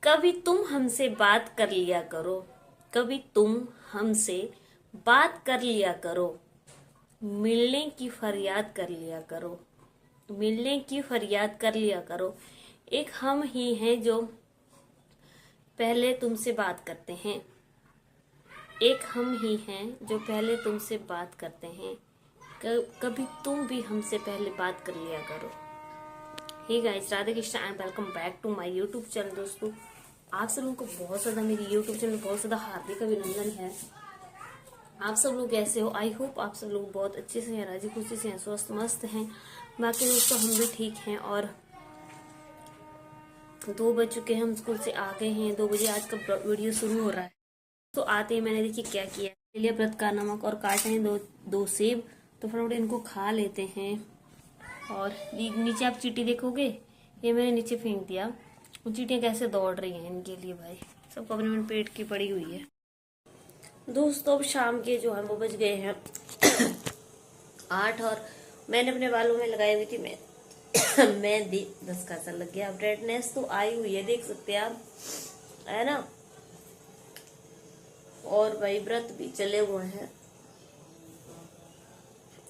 कभी तुम हमसे बात कर लिया करो, कभी तुम हमसे बात कर लिया करो, मिलने की फरियाद कर लिया करो, मिलने की फरियाद कर लिया करो। एक हम ही हैं जो पहले तुमसे बात करते हैं, एक हम ही हैं जो पहले तुमसे बात करते हैं। कभी तुम भी हमसे पहले बात कर लिया करो। Hey guys, Radhe Krishna and welcome back to my YouTube channel. दोस्तों, आप सब लोगों को बहुत ज़्यादा मेरी यूट्यूब चैनल बहुत ज़्यादा हार्दिक अभिनंदन है। आप सब लोग कैसे हो? आई होप आप सब लोग बहुत अच्छे से हैं, राजी खुशी से हैं, स्वस्थ मस्त हैं। बाकी दोस्तों, हम भी ठीक हैं। और 2 बज चुके हैं, हम स्कूल से आ गए हैं। 2 बजे आज का वीडियो शुरू हो रहा है। तो आते ही मैंने देखिए क्या किया, ले लिया व्रत का नमक और काटे हैं दो सेब। तो फटाफट इनको खा लेते हैं। और नीचे आप चींटी देखोगे, ये मैंने नीचे फेंक दिया। वो चींटियां कैसे दौड़ रही हैं इनके लिए भाई, सबको अपने अपने पेट की पड़ी हुई है। दोस्तों, अब शाम के जो है वो बज गए हैं 8। और मैंने अपने बालों में लगाई हुई थी मैं मेहंदी। 10 का असर लग गया। अब रेडनेस तो आई हुई है, देख सकते हैं आप, है ना। और भाई व्रत भी चले हुए हैं,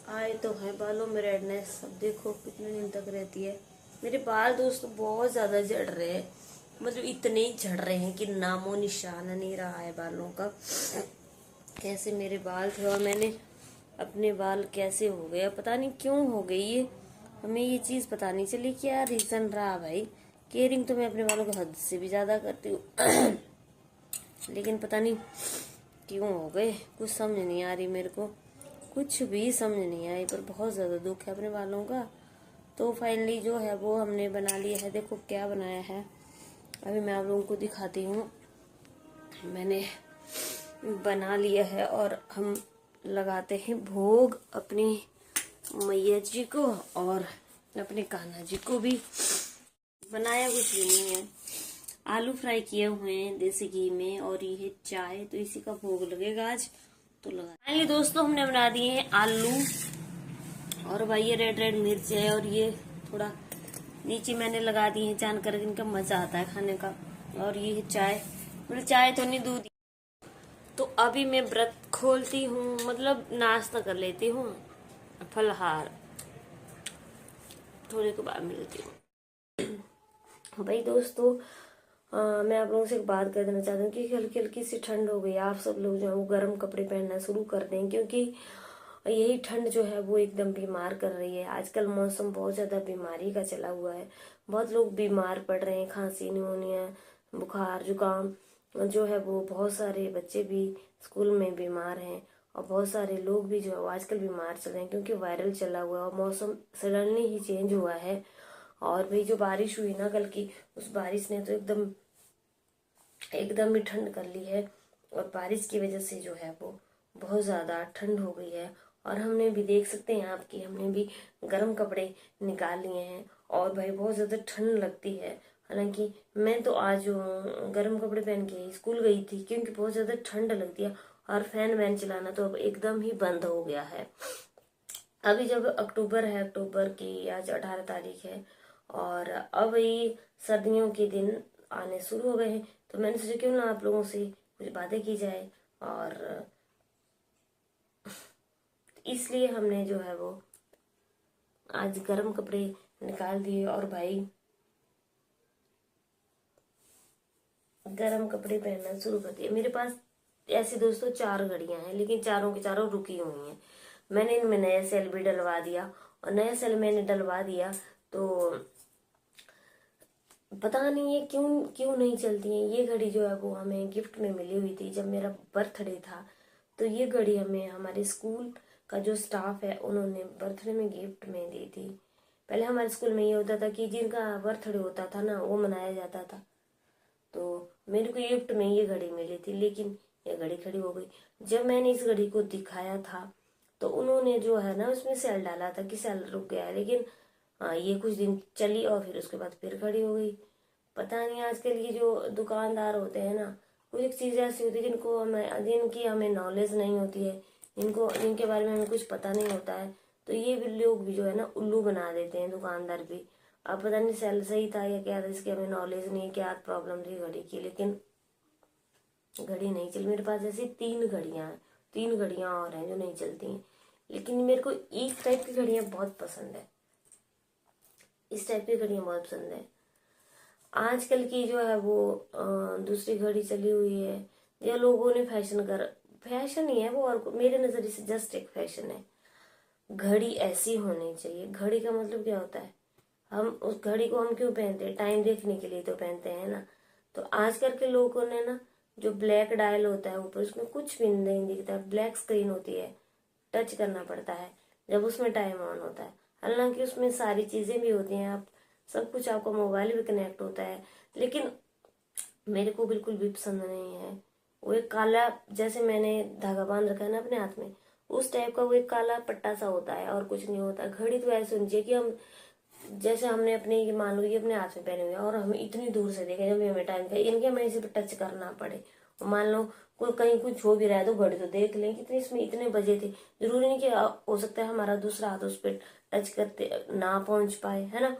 आए तो है बालों में रेडनेस। अब देखो कितने दिन तक रहती है। मेरे बाल दोस्तों बहुत ज्यादा झड़ रहे हैं, मतलब इतने ही झड़ रहे हैं कि नामो निशान नहीं रहा है बालों का। कैसे मेरे बाल थे और मैंने अपने बाल कैसे हो गया, पता नहीं क्यों हो गई ये। हमें ये चीज पता नहीं चली क्या रीजन रहा भाई। केयरिंग तो मैं अपने बालों को हद से भी ज्यादा करती हूँ लेकिन पता नहीं क्यों हो गए, कुछ समझ नहीं आ रही मेरे को, कुछ भी समझ नहीं आई। पर बहुत ज्यादा दुख है अपने बालों का। तो फाइनली जो है वो हमने बना लिया है। देखो क्या बनाया है, अभी मैं आप लोगों को दिखाती हूँ। मैंने बना लिया है और हम लगाते हैं भोग अपनी मैया जी को और अपने कान्हा जी को भी। बनाया कुछ भी नहीं है, आलू फ्राई किए हुए हैं देसी घी में, और ये चाय, तो इसी का भोग लगेगा आज। तो लगा फाइनली दोस्तों, हमने बना दिए हैं आलू। और भाई ये रेड रेड मिर्च है, और ये थोड़ा नीचे मैंने लगा दिए हैं जानकर इनका मजा आता है खाने का। और ये चाय, मतलब चाय तो नहीं, दूध। तो अभी मैं व्रत खोलती हूँ, मतलब नाश्ता कर लेती हूँ, फलहार थोड़े के बाद मिलती हूँ। भाई दोस्तों, मैं आप लोगों से एक बात कर देना चाहती हूँ कि हल्की हल्की सी ठंड हो गई। आप सब लोग जो है वो गर्म कपड़े पहनना शुरू कर दें, क्योंकि यही ठंड जो है वो एकदम बीमार कर रही है। आजकल मौसम बहुत ज्यादा बीमारी का चला हुआ है, बहुत लोग बीमार पड़ रहे हैं, खांसी, निमोनिया, बुखार, जुकाम जो है वो। बहुत सारे बच्चे भी स्कूल में बीमार हैं, और बहुत सारे लोग भी जो है वो आजकल बीमार चल रहे हैं, क्योंकि वायरल चला हुआ है और मौसम सडनली ही चेंज हुआ है। और भाई जो बारिश हुई ना कल की, उस बारिश ने तो एकदम एकदम ही ठंड कर ली है। और बारिश की वजह से जो है वो बहुत ज्यादा ठंड हो गई है। और हमने भी देख सकते हैं आपकी, हमने भी गर्म कपड़े निकाल लिए हैं, और भाई बहुत ज्यादा ठंड लगती है। हालांकि मैं तो आज गर्म कपड़े पहन के स्कूल गई थी, क्योंकि बहुत ज्यादा ठंड लगती है। और फैन वैन चलाना तो अब एकदम ही बंद हो गया है। अभी जब अक्टूबर है, अक्टूबर की आज 18 तारीख है, और अब ये सर्दियों के दिन आने शुरू हो गए हैं। तो मैंने सोचा क्यों ना आप लोगों से कुछ बातें की जाए, और इसलिए हमने जो है वो आज गर्म कपड़े निकाल दिए। और भाई गर्म कपड़े पहनना शुरू कर दिए। मेरे पास ऐसे दोस्तों 4 घड़ियां हैं, लेकिन चारों की चारों रुकी हुई हैं। मैंने इनमें नया सेल भी डलवा दिया, और नया सेल मैंने डलवा दिया तो पता नहीं है क्यों क्यों नहीं चलती है। ये घड़ी जो है वो हमें गिफ्ट में मिली हुई थी जब मेरा बर्थडे था। तो ये घड़ी हमें हमारे स्कूल का जो स्टाफ है उन्होंने बर्थडे में गिफ्ट में दी थी। पहले हमारे स्कूल में ये होता था कि जिनका बर्थडे होता था ना वो मनाया जाता था। तो मेरे को गिफ्ट में ये घड़ी मिली थी, लेकिन ये घड़ी खड़ी हो गई। जब मैंने इस घड़ी को दिखाया था तो उन्होंने जो है ना उसमें सेल डाला था कि सेल रुक गया है, लेकिन ये कुछ दिन चली और फिर उसके बाद फिर खड़ी हो गई। पता नहीं आजकल ये जो दुकानदार होते हैं ना, कुछ एक चीज ऐसी होती है जिनकी हमें नॉलेज नहीं होती है, जिनके बारे में हमें कुछ पता नहीं होता है। तो ये भी लोग भी जो है ना उल्लू बना देते हैं, दुकानदार भी। अब पता नहीं सेल सही था या क्या था, इसकी हमें नॉलेज नहीं है क्या प्रॉब्लम थी घड़ी की, लेकिन घड़ी नहीं चली। मेरे पास ऐसी 3 घड़ियां हैं, 3 घड़ियां और हैं जो नहीं चलती हैं, लेकिन मेरे को इस टाइप की घड़ियां बहुत पसंद है, इस टाइप की घड़ियां बहुत पसंद है। आजकल की जो है वो दूसरी घड़ी चली हुई है, या लोगों ने फैशन ही है वो, और मेरे नजरिए से जस्ट एक फैशन है। घड़ी ऐसी होनी चाहिए। घड़ी का मतलब क्या होता है, हम उस घड़ी को हम क्यों पहनते हैं, टाइम देखने के लिए तो पहनते हैं ना। तो आजकल के लोगों ने ना, जो ब्लैक डायल होता है ऊपर, उसमें कुछ भी नहीं दिखता, ब्लैक स्क्रीन होती है, टच करना पड़ता है जब उसमें टाइम ऑन होता है। हालांकि उसमें सारी चीजें भी होती हैं, आप सब कुछ, आपका मोबाइल भी कनेक्ट होता है, लेकिन मेरे को बिल्कुल भी पसंद नहीं है। वो एक काला, जैसे मैंने धागा बांध रखा है ना अपने हाथ में, उस टाइप का वो एक काला पट्टा सा होता है और कुछ नहीं होता। घड़ी तो ऐसे होनी चाहिए कि हम, जैसे हमने अपने, ये मान लो ये अपने हाथ में पहने हुए हैं और हम इतनी दूर से देखें जब भी हमें टाइम का, इनके हमें इसे पे टच करना पड़े। और मान लो कोई कहीं कुछ हो भी रहा है तो घड़ी तो देख लें कितने इसमें इतने बजे थे। जरूरी नहीं कि हो सकता है हमारा दूसरा हाथ उस पर टच करते ना पहुंच पाए, है ना।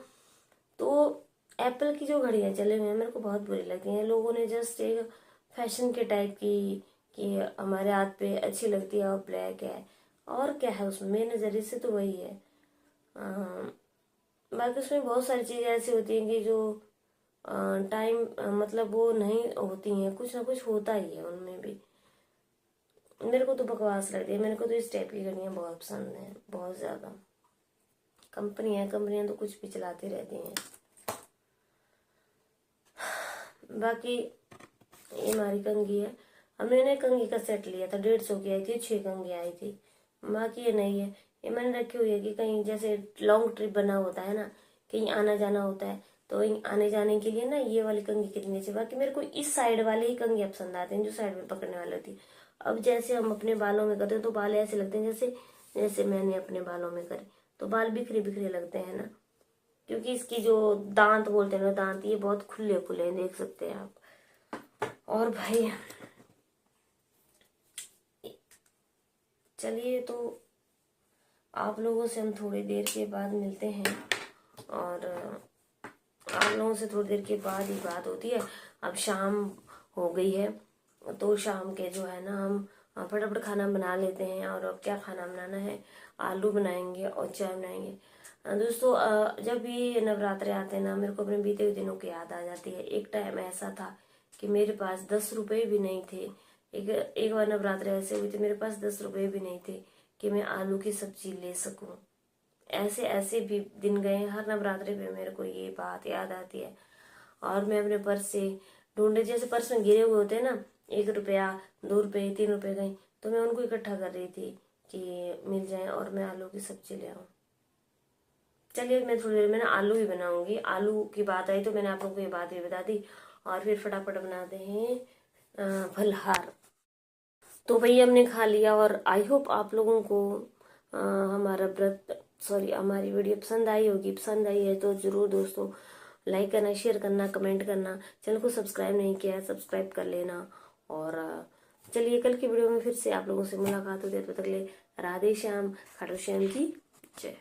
तो एप्पल की जो घड़ियां चले हुए हैं मेरे को बहुत बुरी लगती हैं। लोगों ने जस्ट एक फैशन के टाइप की कि हमारे हाथ पे अच्छी लगती है और ब्लैक है, और क्या है उसमें, मेरे नजरिए से तो वही है। बाकी उसमें बहुत सारी चीजें ऐसी होती हैं कि जो टाइम मतलब वो नहीं होती हैं, कुछ ना कुछ होता ही है उनमें भी। मेरे को तो बकवास लगती है, मेरे को तो इस टाइप की घड़ियां बहुत पसंद है, बहुत ज्यादा। कंपनियां तो कुछ भी चलाती रहती हैं। बाकी ये हमारी कंघी है, हमने ना कंघी का सेट लिया था, 150 की आई थी, 6 कंघी आई थी। बाकी ये नहीं है, ये मैंने रखी हुई है कि कहीं जैसे लॉन्ग ट्रिप बना होता है ना, कहीं आना जाना होता है, तो आने जाने के लिए ना ये वाली कंघी कितनी अच्छी। बाकी मेरे को इस साइड वाले ही कंघी पसंद आते हैं जो साइड में पकड़ने वाली होती है। अब जैसे हम अपने बालों में करते हैं तो बाल ऐसे लगते हैं जैसे जैसे मैंने अपने बालों में करे, तो बाल बिखरे बिखरे लगते हैं ना, क्योंकि इसकी जो दांत बोलते हैं ना, दांत ये बहुत खुले खुले हैं, देख सकते हैं आप। और भाई चलिए, तो आप लोगों से हम थोड़ी देर के बाद मिलते हैं, और आप लोगों से थोड़ी देर के बाद ही बात होती है। अब शाम हो गई है, तो शाम के जो है ना हम फटाफट खाना बना लेते हैं। और अब क्या खाना बनाना है, आलू बनाएंगे और चाय बनाएंगे। दोस्तों, जब भी नवरात्रे आते हैं ना, मेरे को अपने बीते हुए दिनों की याद आ जाती है। एक टाइम ऐसा था कि मेरे पास 10 रुपए भी नहीं थे। एक बार नवरात्रे ऐसे हुई थी, मेरे पास 10 रुपए भी नहीं थे कि मैं आलू की सब्जी ले सकूं। ऐसे ऐसे भी दिन गए, हर नवरात्रि पे मेरे को ये बात याद आती है। और मैं अपने पर्स से ढूंढे, जैसे पर्स में गिरे हुए होते हैं ना, 1 रुपया, 2 रुपये, 3 रुपये गए, तो मैं उनको इकट्ठा कर रही थी कि मिल जाए और मैं आलू की सब्जी ले आऊँ। चलिए, मैं थोड़ी देर में ना आलू ही बनाऊंगी। आलू की बात आई तो मैंने आप लोगों को ये बात भी बता दी, और फिर फटाफट बनाते हैं फलहार। तो वही हमने खा लिया, और आई होप आप लोगों को हमारा व्रत, सॉरी, हमारी वीडियो पसंद आई होगी। पसंद आई है तो जरूर दोस्तों लाइक करना, शेयर करना, कमेंट करना। चैनल को सब्सक्राइब नहीं किया है, सब्सक्राइब कर लेना। और चलिए, कल की वीडियो में फिर से आप लोगों से मुलाकात होती है, तब तक के लिए राधे श्याम, खाटू श्याम की जय।